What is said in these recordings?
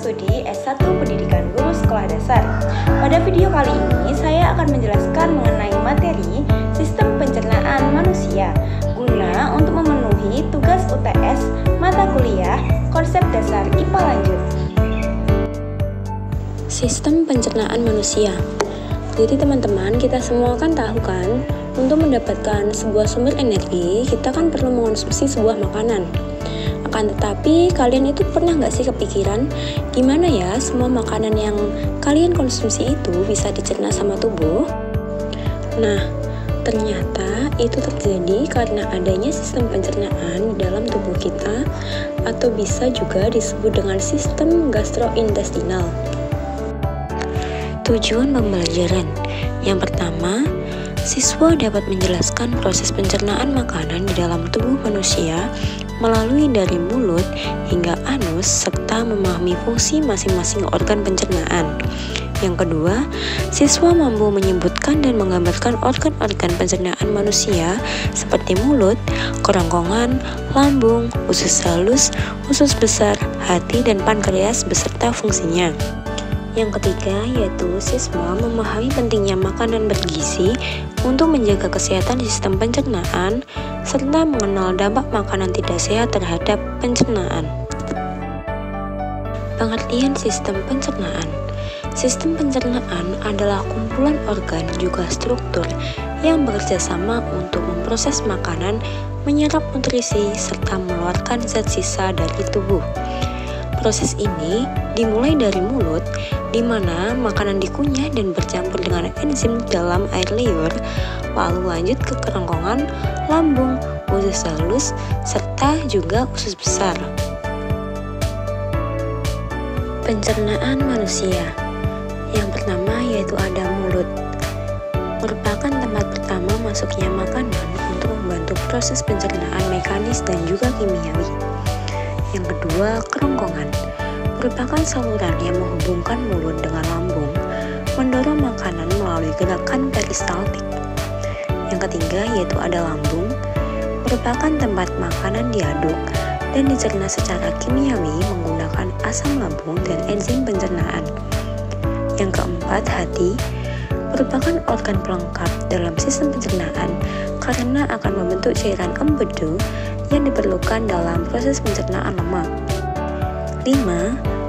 Studi S1 Pendidikan Guru Sekolah Dasar. Pada video kali ini saya akan menjelaskan mengenai materi sistem pencernaan manusia guna untuk memenuhi tugas UTS mata kuliah konsep dasar IPA lanjut. Sistem pencernaan manusia. Jadi teman-teman, kita semua kan tahu kan, untuk mendapatkan sebuah sumber energi, kita kan perlu mengonsumsi sebuah makanan. Akan tetapi, kalian itu pernah nggak sih kepikiran, gimana ya semua makanan yang kalian konsumsi itu bisa dicerna sama tubuh? Nah, ternyata itu terjadi karena adanya sistem pencernaan di dalam tubuh kita, atau bisa juga disebut dengan sistem gastrointestinal. Tujuan pembelajaran yang pertama, siswa dapat menjelaskan proses pencernaan makanan di dalam tubuh manusia melalui dari mulut hingga anus serta memahami fungsi masing-masing organ pencernaan. Yang kedua, siswa mampu menyebutkan dan menggambarkan organ-organ pencernaan manusia seperti mulut, kerongkongan, lambung, usus halus, usus besar, hati, dan pankreas beserta fungsinya. Yang ketiga, yaitu siswa memahami pentingnya makanan bergizi untuk menjaga kesehatan sistem pencernaan serta mengenal dampak makanan tidak sehat terhadap pencernaan. Pengertian sistem pencernaan. Sistem pencernaan adalah kumpulan organ juga struktur yang bekerja sama untuk memproses makanan, menyerap nutrisi, serta mengeluarkan zat sisa dari tubuh. Proses ini dimulai dari mulut, di mana makanan dikunyah dan bercampur dengan enzim dalam air liur, lalu lanjut ke kerongkongan, lambung, usus halus, serta juga usus besar. Pencernaan manusia. Yang pertama yaitu ada mulut. Merupakan tempat pertama masuknya makanan untuk membantu proses pencernaan mekanis dan juga kimiawi. Yang kedua, kerongkongan. Merupakan saluran yang menghubungkan mulut dengan lambung, mendorong makanan melalui gerakan peristaltik. Yang ketiga yaitu ada lambung. Merupakan tempat makanan diaduk dan dicerna secara kimiawi menggunakan asam lambung dan enzim pencernaan. Yang keempat, hati. Merupakan organ pelengkap dalam sistem pencernaan karena akan membentuk cairan empedu yang diperlukan dalam proses pencernaan lemak. 5.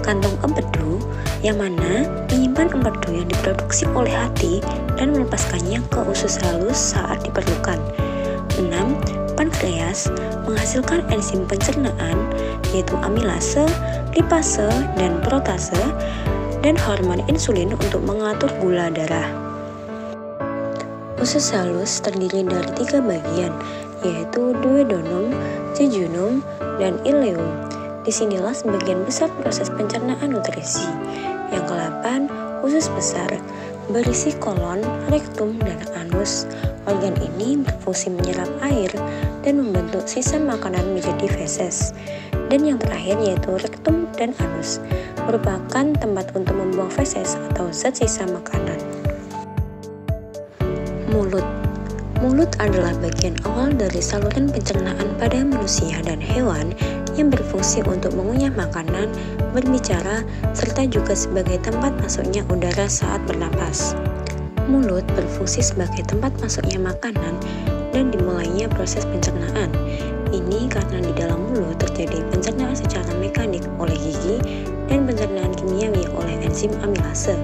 Kantong empedu, yang mana menyimpan empedu yang diproduksi oleh hati dan melepaskannya ke usus halus saat diperlukan. 6. Pankreas menghasilkan enzim pencernaan yaitu amilase, lipase, dan protase, dan hormon insulin untuk mengatur gula darah. Usus halus terdiri dari 3 bagian, yaitu duodenum, jejunum, dan ileum. Disinilah sebagian besar proses pencernaan nutrisi. Yang ke-8, usus besar, berisi kolon, rektum, dan anus. Organ ini berfungsi menyerap air dan membentuk sisa makanan menjadi feses. Dan yang terakhir yaitu rektum dan anus, merupakan tempat untuk membuang feses atau zat sisa makanan. Mulut. Mulut adalah bagian awal dari saluran pencernaan pada manusia dan hewan yang berfungsi untuk mengunyah makanan, berbicara, serta juga sebagai tempat masuknya udara saat bernapas. Mulut berfungsi sebagai tempat masuknya makanan dan dimulainya proses pencernaan. Ini karena di dalam mulut terjadi pencernaan secara mekanik oleh gigi dan pencernaan kimiawi oleh enzim amilase.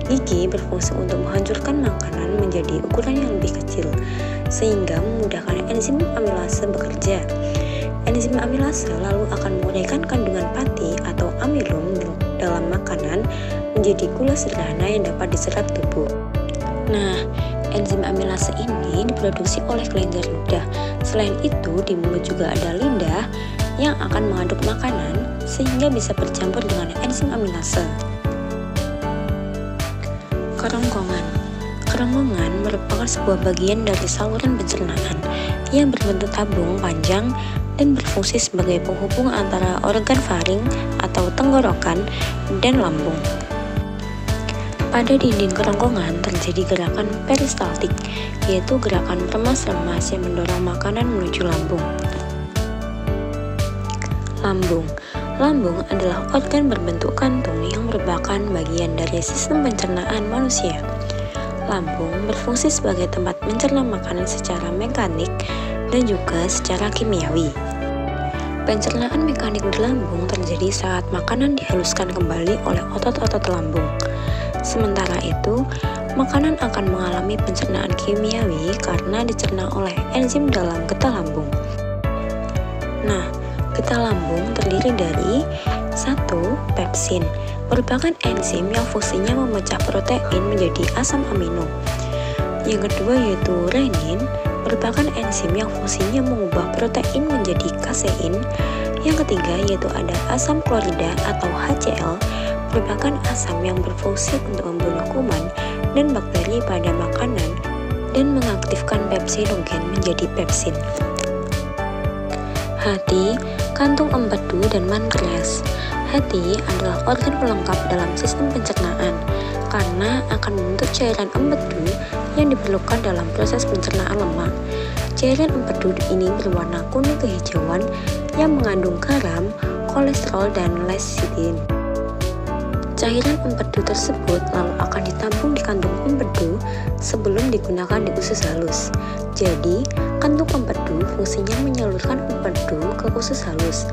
Gigi berfungsi untuk menghancurkan makanan menjadi ukuran yang lebih kecil, sehingga memudahkan enzim amilase bekerja. Enzim amilase lalu akan menguraikan kandungan pati atau amilum dalam makanan menjadi gula sederhana yang dapat diserap tubuh. Nah, enzim amilase ini diproduksi oleh kelenjar ludah. Selain itu, di mulut juga ada lidah yang akan mengaduk makanan sehingga bisa bercampur dengan enzim amilase. Kerongkongan. Kerongkongan merupakan sebuah bagian dari saluran pencernaan yang berbentuk tabung panjang dan berfungsi sebagai penghubung antara organ faring atau tenggorokan dan lambung. Pada dinding kerongkongan terjadi gerakan peristaltik, yaitu gerakan remas-remas yang mendorong makanan menuju lambung. Lambung. Lambung adalah organ berbentuk kantung yang merupakan bagian dari sistem pencernaan manusia. Lambung berfungsi sebagai tempat mencerna makanan secara mekanik dan juga secara kimiawi. Pencernaan mekanik di lambung terjadi saat makanan dihaluskan kembali oleh otot-otot lambung. Sementara itu, makanan akan mengalami pencernaan kimiawi karena dicerna oleh enzim dalam getah lambung. Nah, getah lambung terdiri dari 1. Pepsin, merupakan enzim yang fungsinya memecah protein menjadi asam amino. Yang kedua yaitu renin, merupakan enzim yang fungsinya mengubah protein menjadi kasein. Yang ketiga yaitu ada asam klorida atau HCl, merupakan asam yang berfungsi untuk membunuh kuman dan bakteri pada makanan dan mengaktifkan pepsinogen menjadi pepsin. Hati, kantung empedu, dan pankreas. Hati adalah organ pelengkap dalam sistem pencernaan karena akan membentuk cairan empedu yang diperlukan dalam proses pencernaan lemak. Cairan empedu ini berwarna kuning kehijauan yang mengandung garam, kolesterol, dan lecitin. Cairan empedu tersebut lalu akan ditampung di kantung empedu sebelum digunakan di usus halus. Jadi, kantung empedu fungsinya menyalurkan empedu ke usus halus.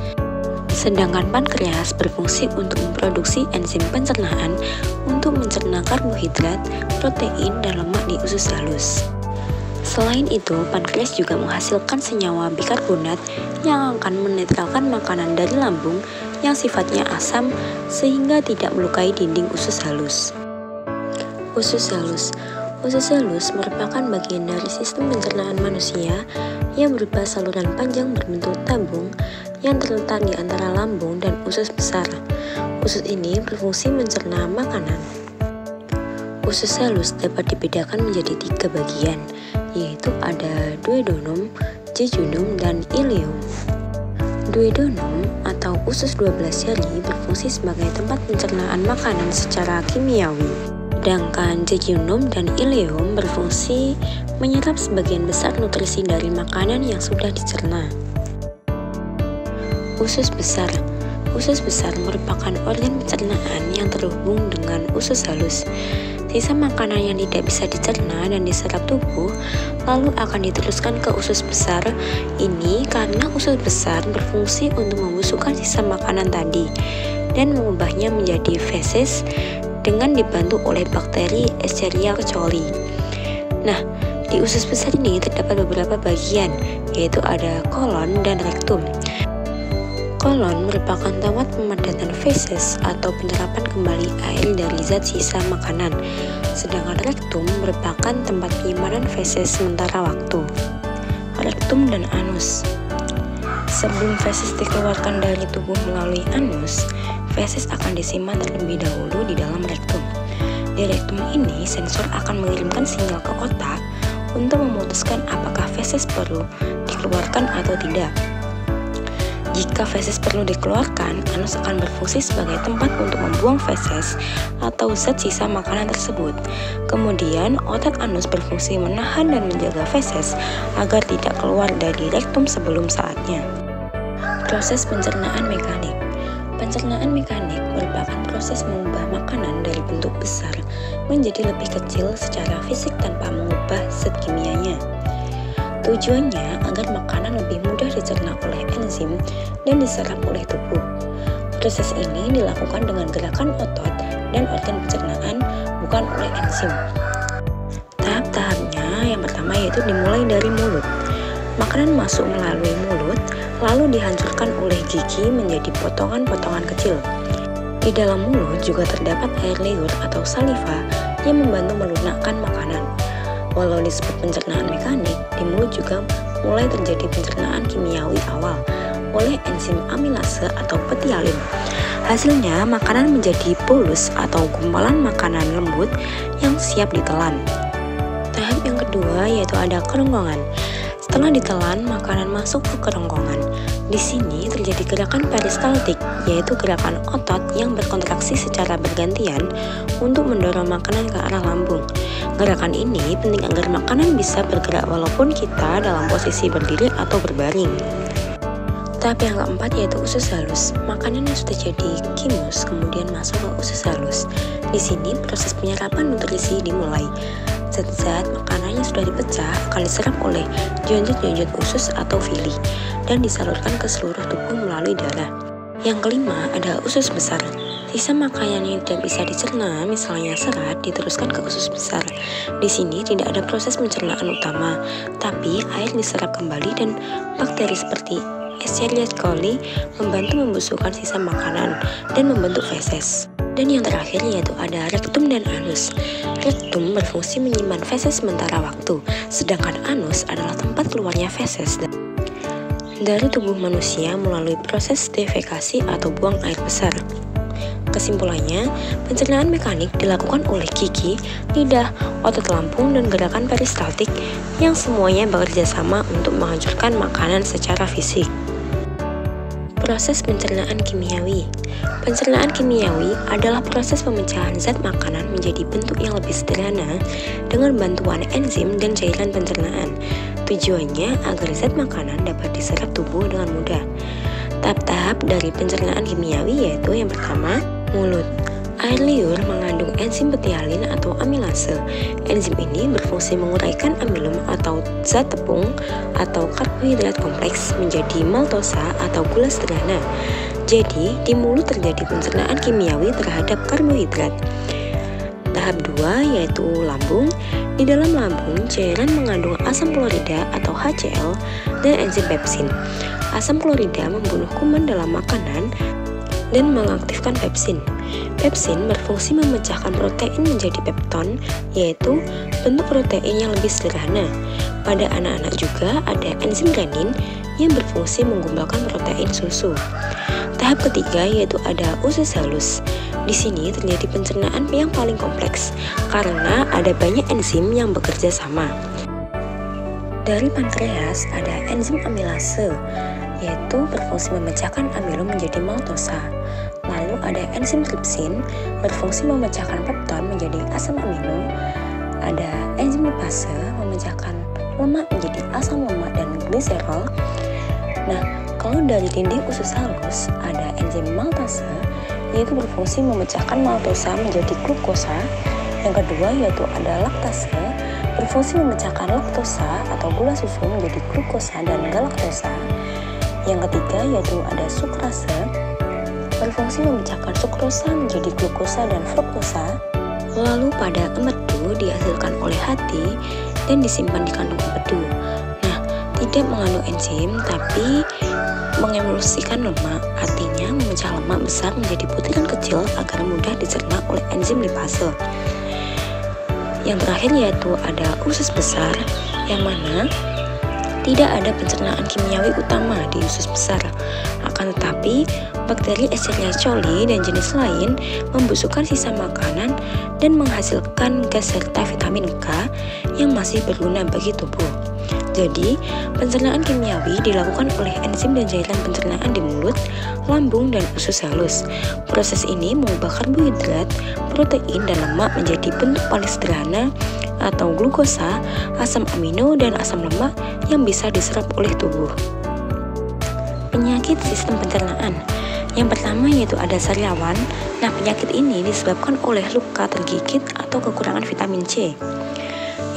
Sedangkan pankreas berfungsi untuk memproduksi enzim pencernaan untuk mencerna karbohidrat, protein, dan lemak di usus halus. Selain itu, pankreas juga menghasilkan senyawa bikarbonat yang akan menetralkan makanan dari lambung yang sifatnya asam sehingga tidak melukai dinding usus halus. Usus halus. Usus halus merupakan bagian dari sistem pencernaan manusia yang berupa saluran panjang berbentuk tabung yang terletak di antara lambung dan usus besar. Usus ini berfungsi mencerna makanan. Usus halus dapat dibedakan menjadi 3 bagian, yaitu ada duodenum, jejunum, dan ileum. Duodenum atau usus 12 jari berfungsi sebagai tempat pencernaan makanan secara kimiawi. Sedangkan jejunum dan ileum berfungsi menyerap sebagian besar nutrisi dari makanan yang sudah dicerna. Usus besar. Usus besar merupakan organ pencernaan yang terhubung dengan usus halus. Sisa makanan yang tidak bisa dicerna dan diserap tubuh lalu akan diteruskan ke usus besar. Ini karena usus besar berfungsi untuk membusukkan sisa makanan tadi dan mengubahnya menjadi feses dengan dibantu oleh bakteri Escherichia coli. Nah, di usus besar ini terdapat beberapa bagian, yaitu ada kolon dan rektum. Kolon merupakan tempat pemadatan feses atau penyerapan kembali air dari zat sisa makanan, sedangkan rektum merupakan tempat penyimpanan feses sementara waktu. Rektum dan anus. Sebelum feses dikeluarkan dari tubuh melalui anus, feses akan disimpan terlebih dahulu di dalam rektum. Di rektum ini, sensor akan mengirimkan sinyal ke otak untuk memutuskan apakah feses perlu dikeluarkan atau tidak. Jika feses perlu dikeluarkan, anus akan berfungsi sebagai tempat untuk membuang feses atau zat sisa makanan tersebut. Kemudian, otot anus berfungsi menahan dan menjaga feses agar tidak keluar dari rektum sebelum saatnya. Proses pencernaan mekanik. Pencernaan mekanik merupakan proses mengubah makanan dari bentuk besar menjadi lebih kecil secara fisik tanpa mengubah zat kimianya. Tujuannya agar makanan lebih mudah dicerna oleh enzim dan diserap oleh tubuh. Proses ini dilakukan dengan gerakan otot dan organ pencernaan, bukan oleh enzim. Tahap-tahapnya yang pertama yaitu dimulai dari mulut. Makanan masuk melalui mulut, lalu dihancurkan oleh gigi menjadi potongan-potongan kecil. Di dalam mulut juga terdapat air liur atau saliva yang membantu melunakkan makanan. Walau disebut pencernaan mekanik, di mulut juga mulai terjadi pencernaan kimiawi awal oleh enzim amilase atau petialin. Hasilnya, makanan menjadi pulus atau gumpalan makanan lembut yang siap ditelan. Tahap yang kedua yaitu ada kerongkongan. Setelah ditelan, makanan masuk ke kerongkongan. Di sini terjadi gerakan peristaltik, yaitu gerakan otot yang berkontraksi secara bergantian untuk mendorong makanan ke arah lambung. Gerakan ini penting agar makanan bisa bergerak walaupun kita dalam posisi berdiri atau berbaring. Tahap yang keempat yaitu usus halus. Makanan yang sudah jadi kimus kemudian masuk ke usus halus. Di sini proses penyerapan nutrisi dimulai. Zat-zat makanan yang sudah dipecah akan diserap oleh jonjot-jonjot usus atau villi dan disalurkan ke seluruh tubuh melalui darah. Yang kelima ada usus besar. Sisa makanan yang tidak bisa dicerna, misalnya serat, diteruskan ke usus besar. Di sini tidak ada proses pencernaan utama, tapi air diserap kembali dan bakteri seperti Escherichia coli membantu membusukkan sisa makanan dan membentuk feses. Dan yang terakhir yaitu ada rektum dan anus. Rektum berfungsi menyimpan feses sementara waktu, sedangkan anus adalah tempat keluarnya feses dari tubuh manusia melalui proses defekasi atau buang air besar. Kesimpulannya, pencernaan mekanik dilakukan oleh gigi, lidah, otot lambung, dan gerakan peristaltik yang semuanya bekerja sama untuk menghancurkan makanan secara fisik. Proses pencernaan kimiawi. Pencernaan kimiawi adalah proses pemecahan zat makanan menjadi bentuk yang lebih sederhana dengan bantuan enzim dan cairan pencernaan. Tujuannya agar zat makanan dapat diserap tubuh dengan mudah. Tahap-tahap dari pencernaan kimiawi yaitu yang pertama, mulut. Air liur mengandung enzim betialin atau amilase. Enzim ini berfungsi menguraikan amilum atau zat tepung atau karbohidrat kompleks menjadi maltosa atau gula sederhana. Jadi, di mulut terjadi pencernaan kimiawi terhadap karbohidrat. Tahap 2 yaitu lambung. Di dalam lambung, cairan mengandung asam klorida atau HCl dan enzim pepsin. Asam klorida membunuh kuman dalam makanan dan mengaktifkan pepsin. Pepsin berfungsi memecahkan protein menjadi pepton, yaitu bentuk protein yang lebih sederhana. Pada anak-anak juga ada enzim renin yang berfungsi menggumbalkan protein susu. Tahap ketiga yaitu ada usus halus. Di sini terjadi pencernaan yang paling kompleks karena ada banyak enzim yang bekerja sama. Dari pankreas ada enzim amilase, yaitu berfungsi memecahkan amilum menjadi maltosa. Lalu ada enzim tripsin, berfungsi memecahkan pepton menjadi asam amino. Ada enzim lipase, memecahkan lemak menjadi asam lemak dan gliserol. Nah, kalau dari dinding usus halus ada enzim maltase, yaitu berfungsi memecahkan maltosa menjadi glukosa. Yang kedua yaitu ada laktase, berfungsi memecahkan laktosa atau gula susu menjadi glukosa dan galaktosa. Yang ketiga yaitu ada sukrase, berfungsi memecahkan sukrosa menjadi glukosa dan fruktosa. Lalu pada empedu dihasilkan oleh hati dan disimpan di kandung empedu. Nah, tidak mengandung enzim tapi mengemulsikan lemak, artinya memecah lemak besar menjadi butiran kecil agar mudah dicerna oleh enzim lipase. Yang terakhir yaitu ada usus besar, yang mana tidak ada pencernaan kimiawi utama di usus besar. Akan tetapi, bakteri Escherichia coli dan jenis lain membusukkan sisa makanan dan menghasilkan gas serta vitamin K yang masih berguna bagi tubuh. Jadi, pencernaan kimiawi dilakukan oleh enzim dan cairan pencernaan di mulut, lambung, dan usus halus. Proses ini mengubah karbohidrat, protein, dan lemak menjadi bentuk paling sederhana atau glukosa, asam amino, dan asam lemak yang bisa diserap oleh tubuh. Penyakit sistem pencernaan. Yang pertama yaitu ada sariawan. Nah, penyakit ini disebabkan oleh luka tergigit atau kekurangan vitamin C.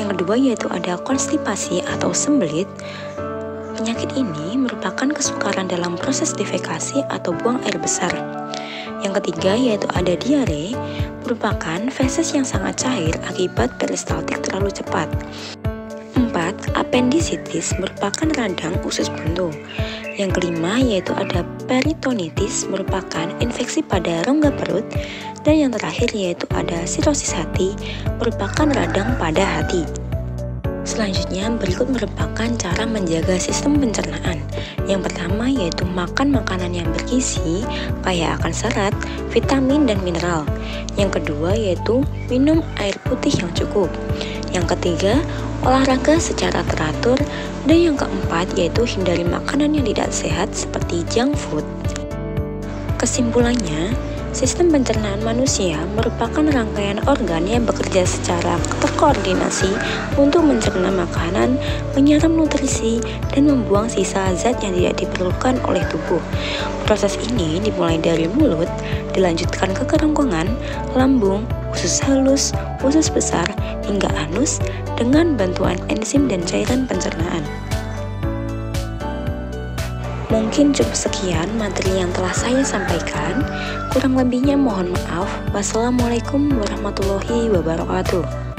Yang kedua yaitu ada konstipasi atau sembelit. Penyakit ini merupakan kesukaran dalam proses defekasi atau buang air besar. Yang ketiga yaitu ada diare, merupakan feses yang sangat cair akibat peristaltik terlalu cepat. 4. Appendicitis merupakan radang usus buntu. Yang kelima yaitu ada peritonitis, merupakan infeksi pada rongga perut. Dan yang terakhir yaitu ada sirosis hati, merupakan radang pada hati. Selanjutnya berikut merupakan cara menjaga sistem pencernaan. Yang pertama yaitu makan makanan yang bergizi, kaya akan serat, vitamin, dan mineral. Yang kedua yaitu minum air putih yang cukup. Yang ketiga, olahraga secara teratur. Dan yang keempat yaitu hindari makanan yang tidak sehat seperti junk food. Kesimpulannya, Sistem pencernaan manusia merupakan rangkaian organ yang bekerja secara terkoordinasi untuk mencerna makanan, menyerap nutrisi, dan membuang sisa zat yang tidak diperlukan oleh tubuh. Proses ini dimulai dari mulut, dilanjutkan ke kerongkongan, lambung, usus halus, usus besar, hingga anus dengan bantuan enzim dan cairan pencernaan. Mungkin cukup sekian materi yang telah saya sampaikan. Kurang lebihnya mohon maaf. Wassalamualaikum warahmatullahi wabarakatuh.